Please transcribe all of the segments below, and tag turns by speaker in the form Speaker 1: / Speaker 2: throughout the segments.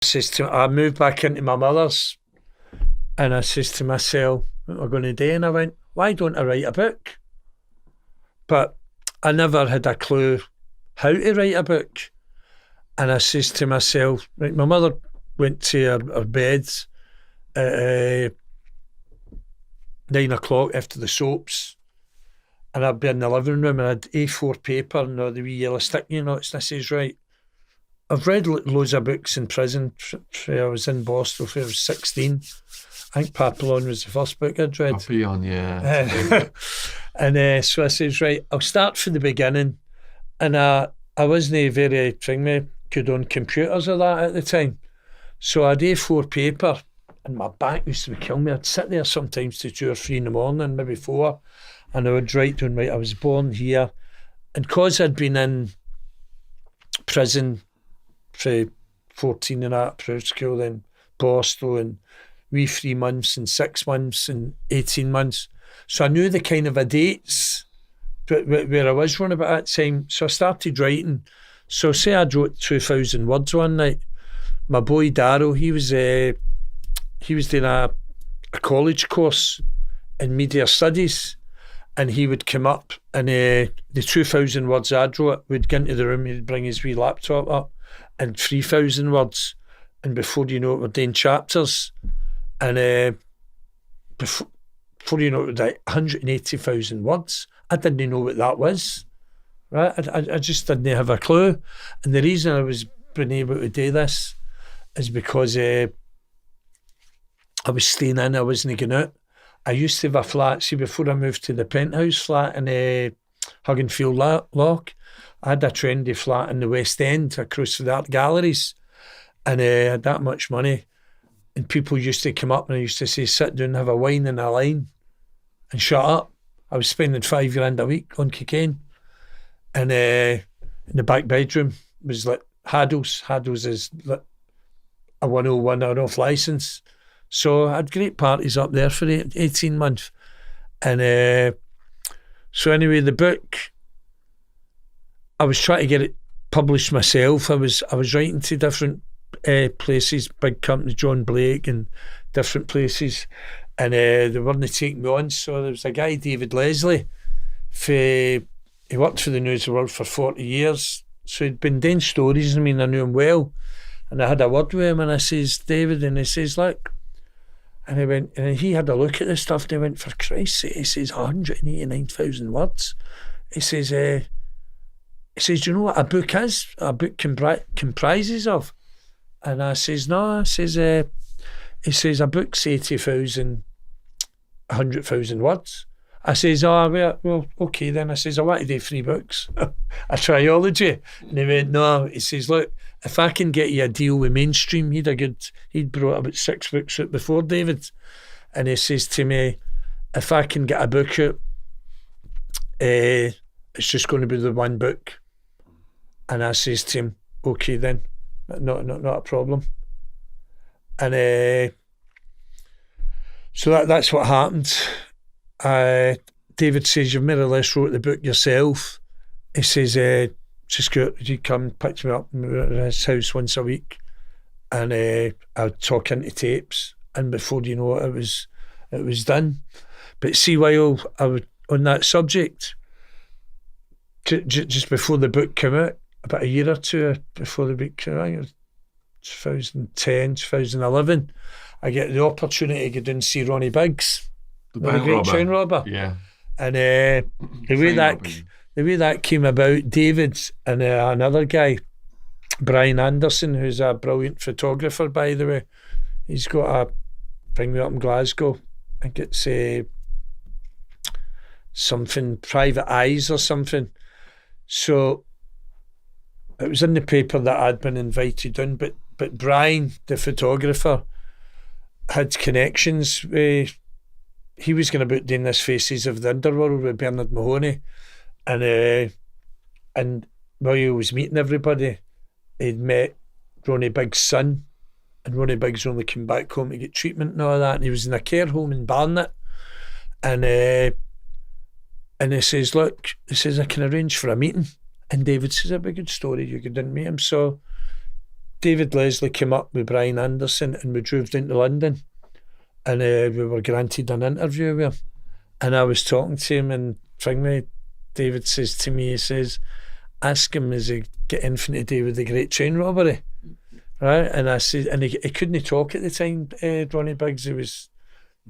Speaker 1: I moved back into my mother's, and I says to myself, what am I going to do? And I went, why don't I write a book? But I never had a clue how to write a book. And I says to myself, right, my mother went to her bed at 9 o'clock after the soaps, and I'd be in the living room and I had A4 paper and all the wee yellow sticky notes, and I says, right, I've read loads of books in prison. I was in Boston when I was 16. I think Papillon was the first book I'd read.
Speaker 2: Papillon, yeah.
Speaker 1: And so I says, right, I'll start from the beginning. And I wasn't very good on computers or that at the time. So I had A4 paper, and my back used to kill me. I'd sit there sometimes to 2 or 3 in the morning, maybe 4, and I would write down, right, I was born here. And because I'd been in prison for 14 and that, private school, then Boston, and wee 3 months and 6 months and 18 months. So I knew the kind of dates where I was running about that time. So I started writing. So say I wrote 2,000 words one night. My boy Darryl, he was doing a college course in media studies, and he would come up and the 2,000 words I'd wrote would go into the room, he'd bring his wee laptop up, and 3,000 words, and before you know it, we're doing chapters, and before you know it, like 180,000 words. I didn't know what that was, right? I just didn't have a clue. And the reason I was being able to do this is because I was staying in, I wasn't going out. I used to have a flat, see, before I moved to the penthouse flat in Hugginfield Lock, I had a trendy flat in the West End across the art galleries, and I had that much money. And people used to come up and I used to say, sit down, have a wine and a line and shut up. I was spending $5,000 a week on cocaine. And in the back bedroom was like Haddles. Haddles is like a 101 or off licence. So I had great parties up there for 18 months. And so anyway, the book, I was trying to get it published myself. I was writing to different places, big company, John Blake and different places, and they weren't taking me on. So there was a guy, David Leslie, he worked for the News of the World for 40 years, so he'd been doing stories. I mean, I knew him well, and I had a word with him, and I says, David, and he says, look, and he went, and he had a look at the stuff, and he went, for Christ's sake, he says, 189,000 words. He says, do you know what a book is? A book comprises of? And I says, no. He says, a book's 80,000, 100,000 words. I says, well, okay then. I says, I want to do 3 books, a trilogy. And he went, no. He says, look, if I can get you a deal with mainstream, he'd brought about 6 books out before David. And he says to me, if I can get a book out, it's just going to be the 1 book. And I says to him, okay then, not a problem. And so that's what happened. David says, you've more or less wrote the book yourself. He says, just go, you come pick me up at his house once a week, and I'd talk into tapes, and before you know it, it was done. But see, while I was on that subject, just before the book came out, about a year or 2 before the book came out, it was 2010, 2011, I get the opportunity to go down and see Ronnie Biggs,
Speaker 2: the
Speaker 1: great chain robber.
Speaker 2: Yeah.
Speaker 1: And the way that came about, David and another guy, Brian Anderson, who's a brilliant photographer, by the way, he's got a bring me up in Glasgow. I think it's something Private Eyes or something. So it was in the paper that I'd been invited in, but Brian, the photographer, had connections with, he was going to be doing this Faces of the Underworld with Bernard Mahoney, and while he was meeting everybody, he'd met Ronnie Biggs' son, and Ronnie Biggs only came back home to get treatment and all that, and he was in a care home in Barnet, and he says, look, he says, I can arrange for a meeting. And David says, it'd be a good story, you could meet him. So David Leslie came up with Brian Anderson and we drove down to London, and we were granted an interview with him, and I was talking to him, and finally David says to me, he says, ask him, is he got anything to do with the Great Train Robbery? Right? And I said, and he couldn't talk at the time, Ronnie Biggs. He was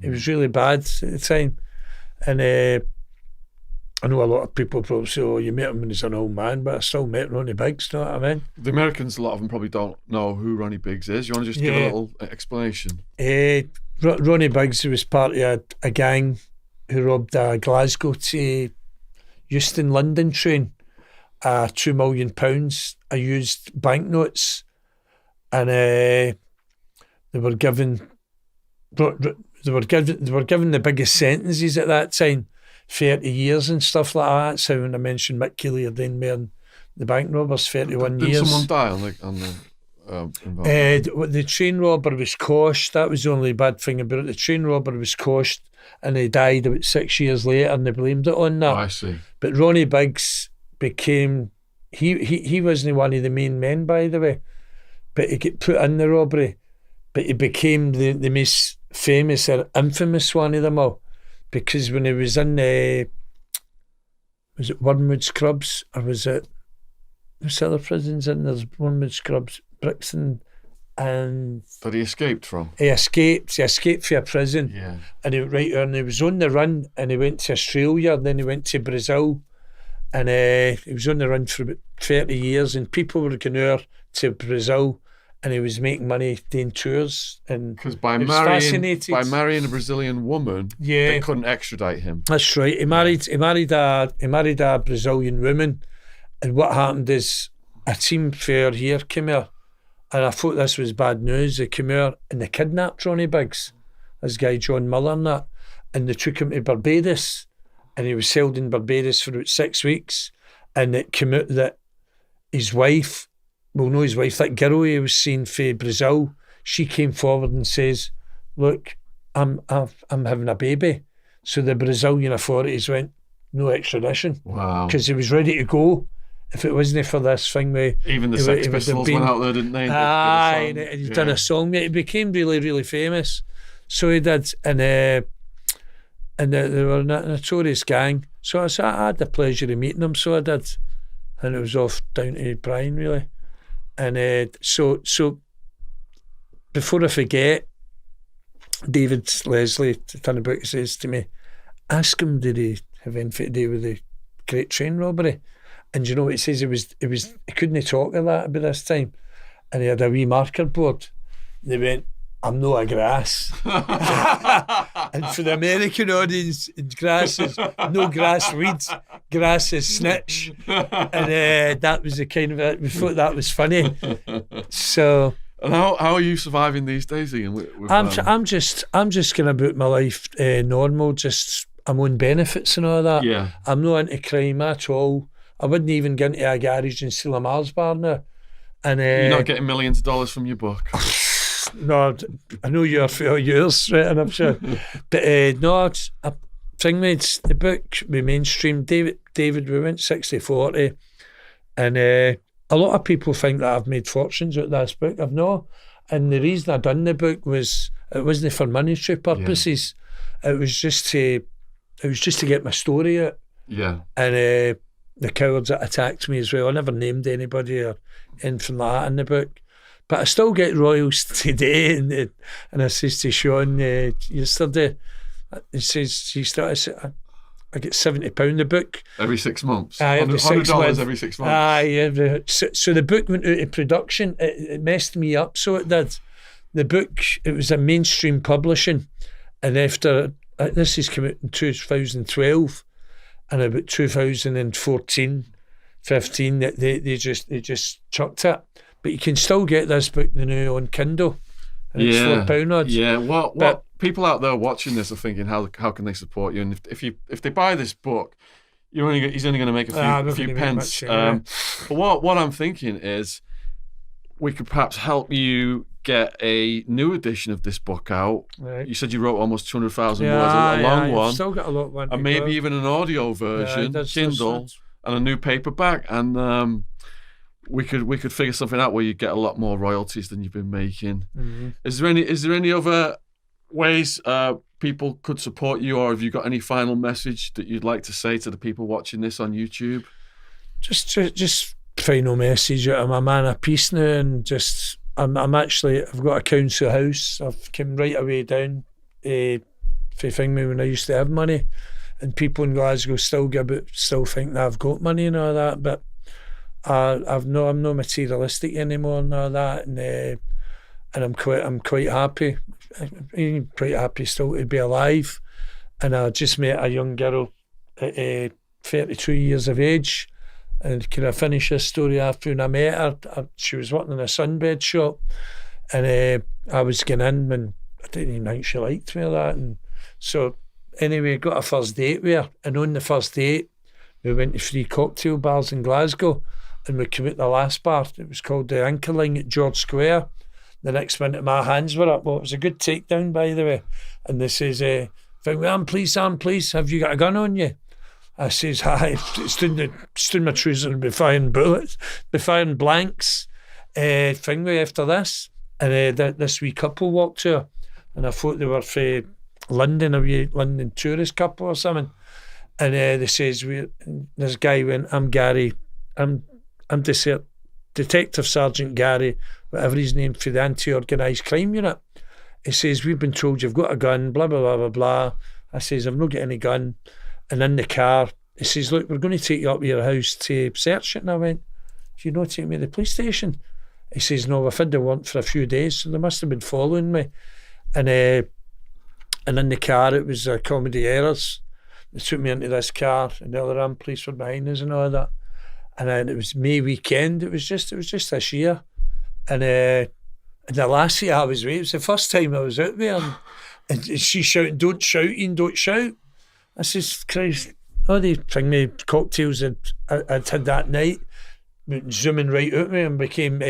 Speaker 1: really bad at the time. And I know a lot of people probably say, oh, you met him when he's an old man, but I still met Ronnie Biggs, you know what I mean?
Speaker 2: The Americans, a lot of them probably don't know who Ronnie Biggs is. You want to just give a little explanation?
Speaker 1: Ronnie Biggs was part of a gang who robbed a Glasgow to Euston London train, £2 million of used banknotes, and they were given the biggest sentences at that time, 30 years and stuff like that. So when I mentioned Mick Keeley or then Marin, the bank robbers, 31 years.
Speaker 2: Did someone die on
Speaker 1: the train robber was caught. That was the only bad thing about it. The train robber was caught and he died about 6 years later, and they blamed it on that.
Speaker 2: Oh, I see.
Speaker 1: But Ronnie Biggs became, he wasn't one of the main men, by the way, but he got put in the robbery, but he became the most famous or infamous one of them all, because when he was in was it Wormwood Scrubs, or was it, what's the other prisons in? There's Wormwood Scrubs, Brixton, and
Speaker 2: that he escaped from.
Speaker 1: He escaped from a prison.
Speaker 2: Yeah.
Speaker 1: And he was on the run, and he went to Australia, and then he went to Brazil, and he was on the run for about 30 years, and people were going over to Brazil, and he was making money doing tours. And
Speaker 2: because by marrying a Brazilian woman, they couldn't extradite him.
Speaker 1: That's right. He married a Brazilian woman, and what happened is a team fair here came here, and I thought this was bad news. They came here and they kidnapped Ronnie Biggs, this guy John Miller and that, and they took him to Barbados, and he was held in Barbados for about 6 weeks, and it came out that his wife, that girl he was seeing for Brazil, she came forward and says, look, I'm having a baby. So the Brazilian authorities went, no extradition.
Speaker 2: Wow.
Speaker 1: Because he was ready to go. If it wasn't for this thing where
Speaker 2: even the Sex Pistols went out there, didn't they?
Speaker 1: Aye, and he did a song. He became really, really famous. So he did, and they were a notorious gang. So I had the pleasure of meeting them. So I did, and it was off down to Brian really. And so before I forget, David Leslie, the ton book, says to me, ask him, did he have anything to do with the Great Train Robbery? And you know what he says? He couldn't talk a lot about this time, and he had a wee marker board. They went, I'm not a grass. And for the American audience, grass is no grass weeds, grass is snitch. And that was the kind of it. We thought that was funny. So,
Speaker 2: and how are you surviving these days, Ian?
Speaker 1: I'm just going about my life normal. Just I'm on benefits and all that.
Speaker 2: Yeah.
Speaker 1: I'm not into crime at all. I wouldn't even get into a garage and steal a Mars bar now. And
Speaker 2: you're not getting millions of dollars from your book.
Speaker 1: No, I know you're for yours, right? And I'm sure, but no, it's a thing. It's the book we mainstream. David, we went 60-40, and a lot of people think that I've made fortunes out of this book. I've not, and the reason I done the book was it wasn't for monetary purposes. Yeah. It was just to get my story out.
Speaker 2: Yeah,
Speaker 1: and the cowards that attacked me as well. I never named anybody or anything like that in the book. But I still get royals today, and I says to Shaun yesterday, he says, I get £70 the book.
Speaker 2: Every 6 months?
Speaker 1: $100
Speaker 2: every 6 months?
Speaker 1: So the book went out of production. It messed me up, so it did. The book, it was a mainstream publishing, and after, this has come out in 2012, and about 2014, 15, they just chucked it. But you can still get this book now on Kindle, and it's £4 odds.
Speaker 2: Yeah, what people out there watching this are thinking, how can they support you? And if they buy this book, he's only going to make a few pence. But what I'm thinking is, we could perhaps help you get a new edition of this book out. Right. You said you wrote almost 200,000 words, a long one.
Speaker 1: I've still got a lot of one.
Speaker 2: And maybe even an audio version, Kindle, and a new paperback. And we could figure something out where you get a lot more royalties than you've been making.
Speaker 1: Mm-hmm.
Speaker 2: Is there any other ways people could support you, or have you got any final message that you'd like to say to the people watching this on YouTube?
Speaker 1: Just final message. I'm a man of peace now, and I've got a council house. I've come right away down for me when I used to have money, and people in Glasgow still think that I've got money and all that, but I'm no materialistic anymore and all that, and I'm quite happy. I'm quite happy still to be alive. And I just met a young girl at 32 years of age. And can I finish this story after when I met her? She was working in a sunbed shop, and I was going in and I didn't even think she liked me or that. And so anyway, got a first date with her, and on the first date we went to 3 cocktail bars in Glasgow, and we came out the last bar. It was called the Anchoring at George Square. The next minute my hands were up. Well, it was a good takedown, by the way. And they says, Sam, please, have you got a gun on you? I says, hi, stood my trousers and be firing bullets, be firing blanks. After this. And this wee couple walked to her, and I thought they were from London, a wee London tourist couple or something. And they says, this guy went, I'm Gary, I'm Detective Sergeant Gary, whatever his name, for the anti-organised crime unit. He says, we've been told you've got a gun, blah, blah, blah, blah, blah. I says, I've not got any gun. And in the car, he says, look, we're going to take you up to your house to search it. And I went, do you not take me to the police station? He says, no, I've had the warrant for a few days, so they must have been following me. And in the car, it was comedy errors. They took me into this car, and the other police were behind us and all that. And then it was May weekend. It was just this year. And the lassie I was with, it was the first time I was out there, and she shouting, don't shout, Ian, don't shout. I says, Christ, all the cocktails I'd had that night zooming right out me and became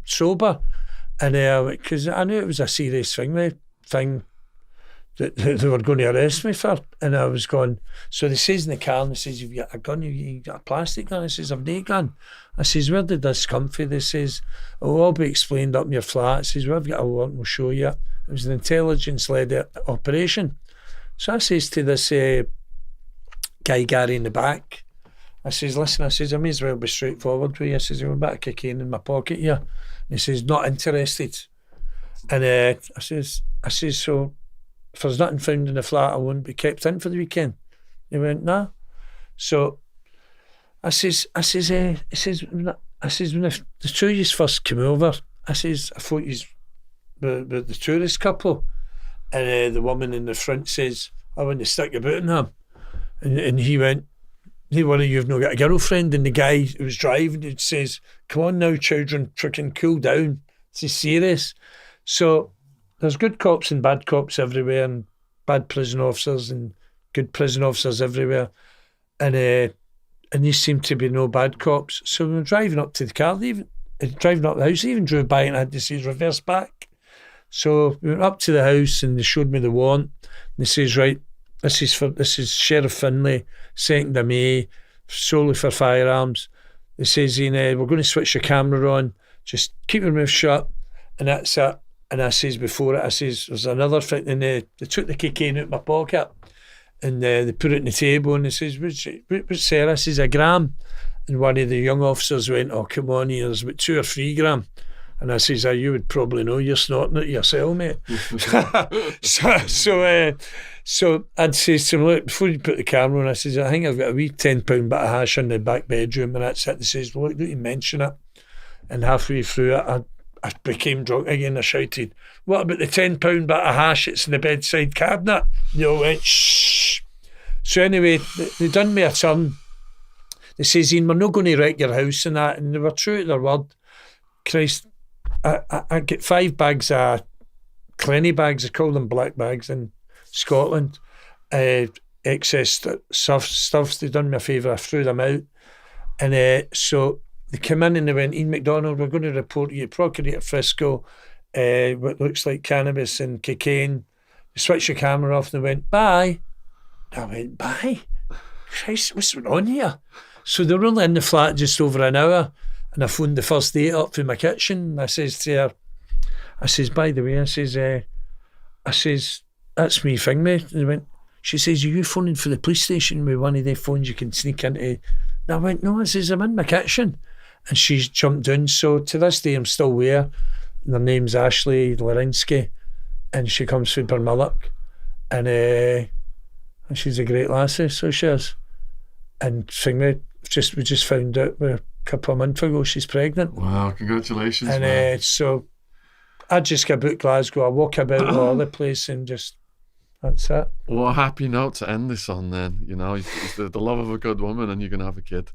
Speaker 1: sober. And because I knew it was a serious thing that they were going to arrest me for. And I was going, so they says in the car, and they says, you've got a gun, you got a plastic gun? I says, I've no gun. I says, where did this come from? They says, oh, I'll be explained up in your flat. I says, well, I've got a warrant, we'll show you. It was an intelligence-led operation. So I says to this guy Gary in the back, I says, listen, I may as well be straightforward with you. I says, I've got a bit of cocaine in my pocket here. And he says, not interested. And I says, so if there's nothing found in the flat, I won't be kept in for the weekend. He went, nah. So I says, when the two of you first came over, I says, I thought you were the tourist couple. And the woman in the front says, I want to stick about in him. And he went, hey, one of you have not got a girlfriend? And the guy who was driving, it says, come on now, children, freaking cool down. It's serious. So there's good cops and bad cops everywhere, and bad prison officers and good prison officers everywhere. And these seem to be no bad cops. So we were driving up to the car, driving up the house, they even drove by and I had to say reverse back. So we went up to the house and they showed me the warrant. And they says, right, this is Sheriff Finlay, 2nd of May, solely for firearms. They says, we're going to switch your camera on, just keep your mouth shut, and that's it. And I says before it, I says, there's another thing, and they took the cocaine out of my pocket and they put it on the table, and they says, what's Sarah? I says, a gram. And one of the young officers went, oh, come on here, there's about 2 or 3 gram. And I says, you would probably know, you're snorting it yourself, mate. So I'd say to him, look, before you put the camera on, I says, I think I've got a wee £10 bit of hash in the back bedroom, and that's it. They says, well, look, don't you mention it. And halfway through it, I became drunk again. I shouted, what about the £10 bit of hash that's in the bedside cabinet? And they all went, shh. So anyway, they done me a turn. They says, Ian, we're not going to wreck your house and that. And they were true to their word. Christ, I get 5 bags of Clenny bags, I call them black bags in Scotland. Excess stuff, they done me a favour, I threw them out. And so they came in and they went, Ian MacDonald, we're going to report you, Procurator Frisco, what looks like cannabis and cocaine. They switched your camera off and they went, bye. And I went, bye? Christ, what's going on here? So they were only in the flat just over an hour. And I phoned the first date up through my kitchen. And I says to her, I says, by the way, I says, that's me thing, mate. And she says, are you phoning for the police station with one of the phones you can sneak into? And I went, no, I says, I'm in my kitchen. And she's jumped in. So to this day, I'm still with her. And her name's Ashley Larinsky. And she comes from Bermillock. And she's a great lassie, so she is. And we just found out a couple of months ago she's pregnant.
Speaker 2: Wow, congratulations.
Speaker 1: And so I just get about Glasgow. I walk about all the place and just, that's it.
Speaker 2: What a happy note to end this on then. You know, it's the love of a good woman and you're going to have a kid.